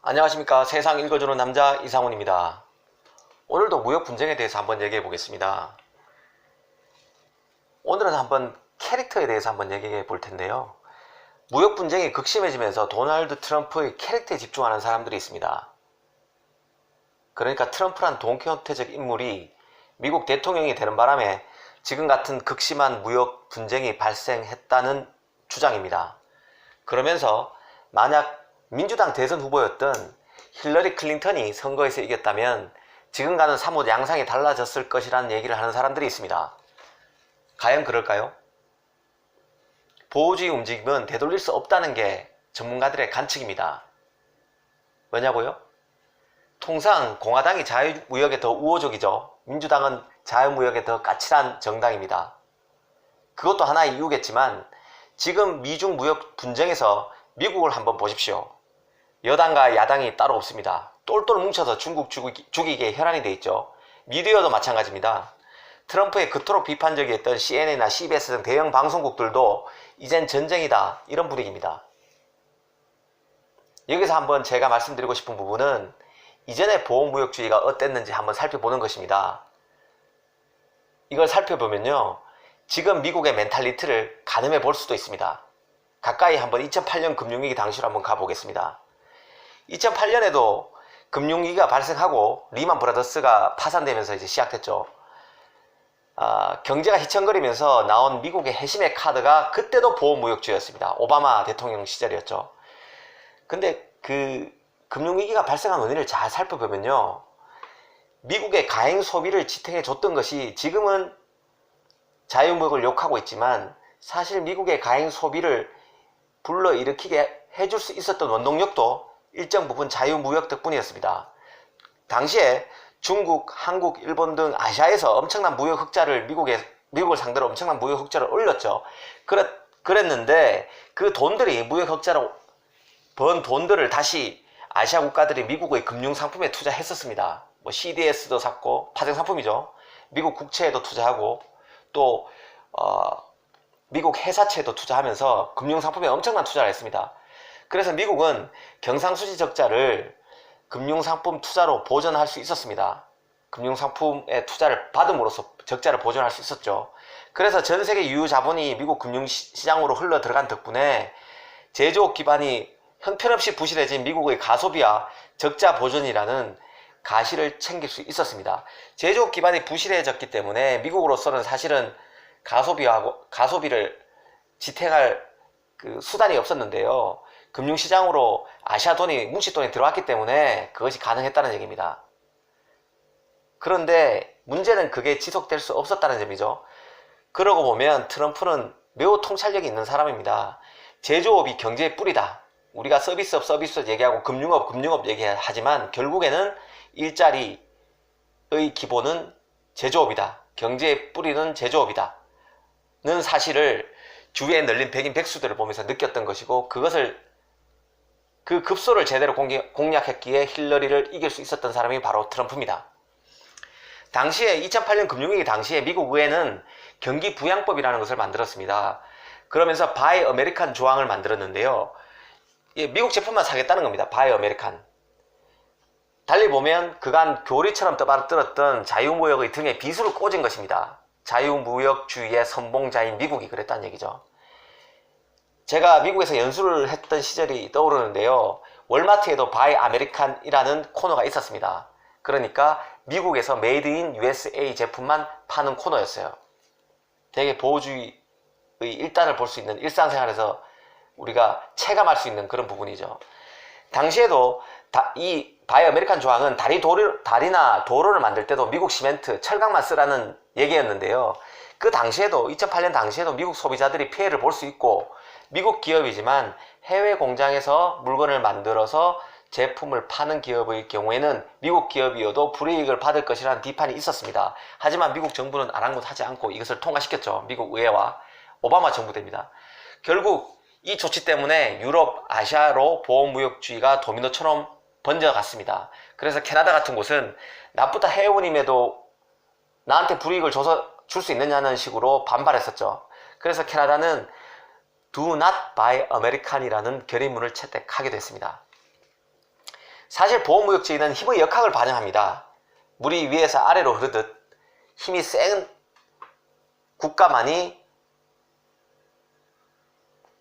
안녕하십니까. 세상 읽어주는 남자 이상훈입니다. 오늘도 무역 분쟁에 대해서 한번 얘기해 보겠습니다. 오늘은 한번 캐릭터에 대해서 한번 얘기해 볼 텐데요. 무역 분쟁이 극심해지면서 도널드 트럼프의 캐릭터에 집중하는 사람들이 있습니다. 그러니까 트럼프란 돈키호테적 인물이 미국 대통령이 되는 바람에 지금 같은 극심한 무역 분쟁이 발생했다는 주장입니다. 그러면서 만약 민주당 대선 후보였던 힐러리 클린턴이 선거에서 이겼다면 지금과는 사뭇 양상이 달라졌을 것이라는 얘기를 하는 사람들이 있습니다. 과연 그럴까요? 보호주의 움직임은 되돌릴 수 없다는 게 전문가들의 관측입니다. 왜냐고요? 통상 공화당이 자유무역에 더 우호적이죠. 민주당은 자유무역에 더 까칠한 정당입니다. 그것도 하나의 이유겠지만 지금 미중 무역 분쟁에서 미국을 한번 보십시오. 여당과 야당이 따로 없습니다. 똘똘 뭉쳐서 중국 죽이기에 혈안이 돼 있죠. 미디어도 마찬가지입니다. 트럼프의 그토록 비판적이었던 CNN이나 CBS 등 대형 방송국들도 이젠 전쟁이다 이런 분위기입니다. 여기서 한번 제가 말씀드리고 싶은 부분은 이전의 보호무역주의가 어땠는지 한번 살펴보는 것입니다. 이걸 살펴보면요, 지금 미국의 멘탈리티를 가늠해 볼 수도 있습니다. 가까이 한번 2008년 금융위기 당시로 한번 가보겠습니다. 2008년에도 금융위기가 발생하고 리만 브라더스가 파산되면서 이제 시작됐죠. 경제가 휘청거리면서 나온 미국의 핵심의 카드가 그때도 보호무역주의였습니다. 오바마 대통령 시절이었죠. 근데 그 금융위기가 발생한 원인을 잘 살펴보면요, 미국의 가행 소비를 지탱해 줬던 것이, 지금은 자유무역을 욕하고 있지만 사실 미국의 가행 소비를 불러일으키게 해줄 수 있었던 원동력도 일정 부분 자유무역 덕분이었습니다. 당시에 중국, 한국, 일본 등 아시아에서 엄청난 무역 흑자를 미국을 상대로 엄청난 무역 흑자를 올렸죠. 그랬는데 그 돈들이, 무역 흑자로 번 돈들을 다시 아시아 국가들이 미국의 금융상품에 투자했었습니다. 뭐 CDS도 샀고, 파생상품이죠. 미국 국채에도 투자하고, 또 미국 회사채도 투자하면서 금융상품에 엄청난 투자를 했습니다. 그래서 미국은 경상수지 적자를 금융상품 투자로 보전할 수 있었습니다. 금융상품의 투자를 받음으로써 적자를 보전할 수 있었죠. 그래서 전세계 유효 자본이 미국 금융시장으로 흘러 들어간 덕분에 제조업 기반이 형편없이 부실해진 미국의 가소비와 적자 보전이라는 가시를 챙길 수 있었습니다. 제조업 기반이 부실해졌기 때문에 미국으로서는 사실은 가소비를 지탱할 그 수단이 없었는데요. 금융시장으로 아시아 돈이, 뭉칫돈이 들어왔기 때문에 그것이 가능했다는 얘기입니다. 그런데 문제는 그게 지속될 수 없었다는 점이죠. 그러고 보면 트럼프는 매우 통찰력이 있는 사람입니다. 제조업이 경제의 뿌리다. 우리가 서비스업 얘기하고 금융업 얘기하지만 결국에는 일자리의 기본은 제조업이다. 경제의 뿌리는 제조업이다. 는 사실을 주위에 널린 백인 백수들을 보면서 느꼈던 것이고, 그 급소를 제대로 공략했기에 힐러리를 이길 수 있었던 사람이 바로 트럼프입니다. 당시에 2008년 금융위기 당시에 미국 의회는 경기부양법이라는 것을 만들었습니다. 그러면서 바이 아메리칸 조항을 만들었는데요. 미국 제품만 사겠다는 겁니다. 바이 아메리칸. 달리 보면 그간 교리처럼 떠받들었던 자유무역의 등에 비수를 꽂은 것입니다. 자유무역주의의 선봉자인 미국이 그랬다는 얘기죠. 제가 미국에서 연수를 했던 시절이 떠오르는데요. 월마트에도 바이 아메리칸이라는 코너가 있었습니다. 그러니까 미국에서 메이드 인 USA 제품만 파는 코너였어요. 되게 보호주의의 일단을 볼 수 있는, 일상생활에서 우리가 체감할 수 있는 그런 부분이죠. 당시에도 이 바이 아메리칸 조항은 다리나 도로를 만들 때도 미국 시멘트, 철강만 쓰라는 얘기였는데요. 그 당시에도, 2008년 당시에도 미국 소비자들이 피해를 볼 수 있고, 미국 기업이지만 해외 공장에서 물건을 만들어서 제품을 파는 기업의 경우에는 미국 기업이어도 불이익을 받을 것이라는 비판이 있었습니다. 하지만 미국 정부는 아랑곳하지 않고 이것을 통과시켰죠. 미국 의회와 오바마 정부 때입니다. 결국 이 조치 때문에 유럽, 아시아로 보호무역주의가 도미노처럼 번져갔습니다. 그래서 캐나다 같은 곳은 나쁘다 해운임에도 나한테 불이익을 줘서 줄 수 있느냐는 식으로 반발했었죠. 그래서 캐나다는 Do Not Buy American이라는 결의문을 채택하게 됐습니다. 사실 보호무역주의는 힘의 역학을 반영합니다. 물이 위에서 아래로 흐르듯 힘이 센 국가만이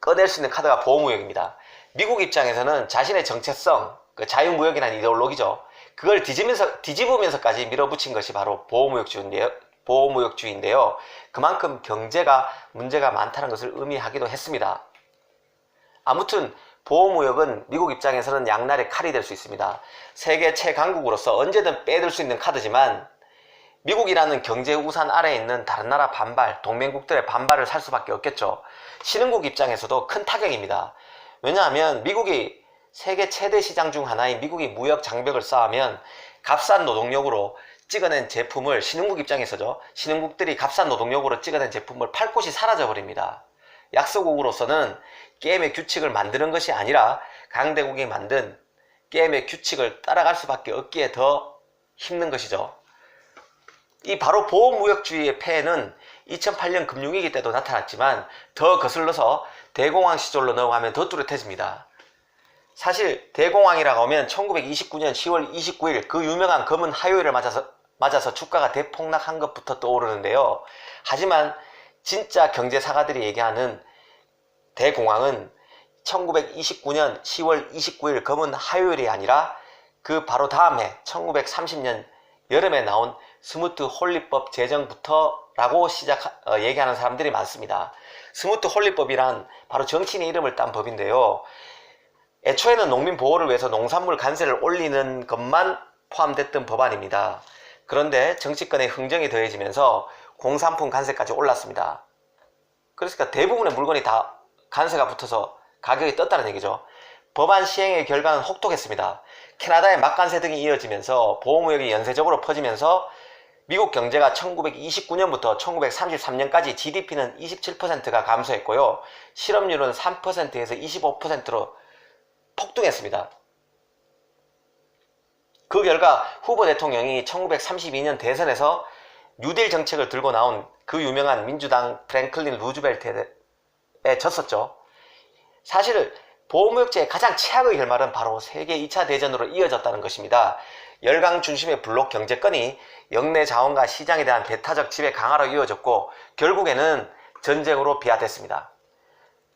꺼낼 수 있는 카드가 보호무역입니다. 미국 입장에서는 자신의 정체성, 그 자유무역이라는 이데올로기죠. 그걸 뒤집으면서까지 밀어붙인 것이 바로 보호무역주의인데요. 그만큼 경제가 문제가 많다는 것을 의미하기도 했습니다. 아무튼 보호무역은 미국 입장에서는 양날의 칼이 될 수 있습니다. 세계 최강국으로서 언제든 빼들 수 있는 카드지만 미국이라는 경제 우산 아래에 있는 다른 나라 반발, 동맹국들의 반발을 살 수밖에 없겠죠. 신흥국 입장에서도 큰 타격입니다. 왜냐하면 미국이 세계 최대 시장 중 하나인 미국이 무역 장벽을 쌓으면 값싼 노동력으로 찍어낸 제품을 신흥국 입장에서죠. 신흥국들이 값싼 노동력으로 찍어낸 제품을 팔 곳이 사라져 버립니다. 약소국으로서는 게임의 규칙을 만드는 것이 아니라 강대국이 만든 게임의 규칙을 따라갈 수밖에 없기에 더 힘든 것이죠. 이 바로 보호무역주의의 폐해는 2008년 금융위기 때도 나타났지만 더 거슬러서 대공황 시절로 넘어가면 더 뚜렷해집니다. 사실 대공황이라고 하면 1929년 10월 29일 그 유명한 검은 화요일을 맞아서 주가가 대폭락한 것부터 떠오르는데요. 하지만 진짜 경제사가들이 얘기하는 대공황은 1929년 10월 29일 검은 화요일이 아니라 그 바로 다음 해 1930년 여름에 나온 스무트 홀리법 제정부터라고 얘기하는 사람들이 많습니다. 스무트 홀리법이란 바로 정치인의 이름을 딴 법인데요. 애초에는 농민 보호를 위해서 농산물 관세를 올리는 것만 포함됐던 법안입니다. 그런데 정치권의 흥정이 더해지면서 공산품 관세까지 올랐습니다. 그러니까 대부분의 물건이 다 관세가 붙어서 가격이 떴다는 얘기죠. 법안 시행의 결과는 혹독했습니다. 캐나다의 막관세 등이 이어지면서 보호무역이 연쇄적으로 퍼지면서 미국 경제가 1929년부터 1933년까지 GDP는 27%가 감소했고요. 실업률은 3%에서 25%로 폭등했습니다. 그 결과 후보 대통령이 1932년 대선에서 뉴딜 정책을 들고 나온 그 유명한 민주당 프랭클린 루즈벨트에 졌었죠. 사실 보호무역제의 가장 최악의 결말은 바로 세계 2차 대전으로 이어졌다는 것입니다. 열강 중심의 블록 경제권이 영내 자원과 시장에 대한 배타적 지배 강화로 이어졌고 결국에는 전쟁으로 비화됐습니다.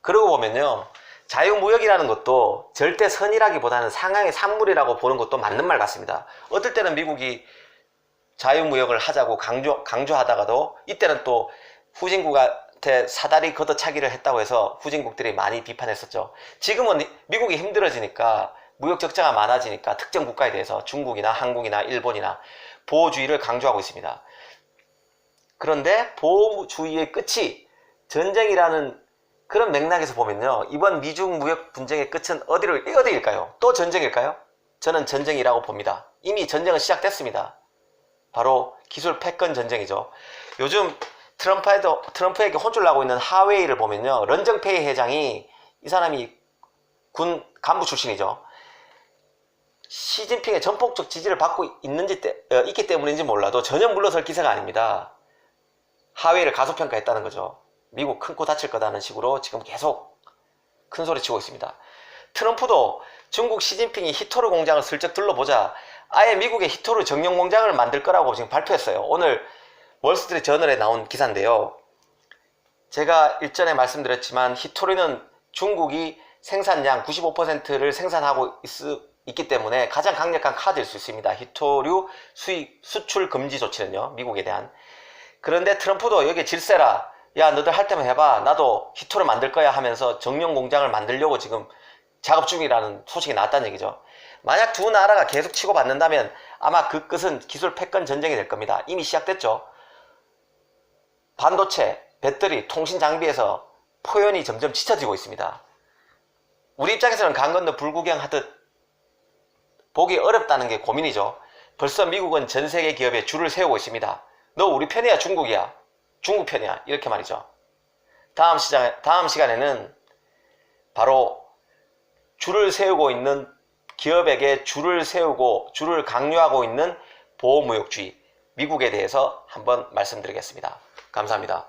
그러고 보면요, 자유무역이라는 것도 절대 선이라기보다는 상향의 산물이라고 보는 것도 맞는 말 같습니다. 어떨 때는 미국이 자유무역을 하자고 강조하다가도 이때는 또 후진국한테 사다리 걷어차기를 했다고 해서 후진국들이 많이 비판했었죠. 지금은 미국이 힘들어지니까 무역 적자가 많아지니까 특정 국가에 대해서 중국이나 한국이나 일본이나 보호주의를 강조하고 있습니다. 그런데 보호주의의 끝이 전쟁이라는 그런 맥락에서 보면요, 이번 미중 무역 분쟁의 끝은 어디일까요? 또 전쟁일까요? 저는 전쟁이라고 봅니다. 이미 전쟁은 시작됐습니다. 바로 기술 패권 전쟁이죠. 요즘 트럼프에게 혼쭐 나고 있는 하웨이를 보면요, 런정페이 회장이, 이 사람이 군 간부 출신이죠. 시진핑의 전폭적 지지를 받고 있기 때문인지 몰라도 전혀 물러설 기세가 아닙니다. 하웨이를 가소평가했다는 거죠. 미국 큰 코 다칠 거다는 식으로 지금 계속 큰 소리 치고 있습니다. 트럼프도 중국 시진핑이 히토르 공장을 슬쩍 둘러보자 아예 미국의 히토르 정령 공장을 만들 거라고 지금 발표했어요. 오늘 월스트리트 저널에 나온 기사인데요. 제가 일전에 말씀드렸지만 히토르는 중국이 생산량 95%를 생산하고 있기 때문에 가장 강력한 카드일 수 있습니다. 히토류 수출 금지 조치는요, 미국에 대한. 그런데 트럼프도 여기에 질세라, 야 너들 할 때만 해봐, 나도 히토를 만들 거야 하면서 정령 공장을 만들려고 지금 작업 중이라는 소식이 나왔다는 얘기죠. 만약 두 나라가 계속 치고받는다면 아마 그 끝은 기술 패권 전쟁이 될 겁니다. 이미 시작됐죠. 반도체, 배터리, 통신 장비에서 포연이 점점 지쳐지고 있습니다. 우리 입장에서는 강 건너 불구경 하듯 보기 어렵다는 게 고민이죠. 벌써 미국은 전 세계 기업에 줄을 세우고 있습니다. 너 우리 편이야 중국이야? 중국 편이야? 이렇게 말이죠. 다음 시간에는 바로 줄을 세우고 있는 기업에게 줄을 세우고 줄을 강요하고 있는 보호무역주의, 미국에 대해서 한번 말씀드리겠습니다. 감사합니다.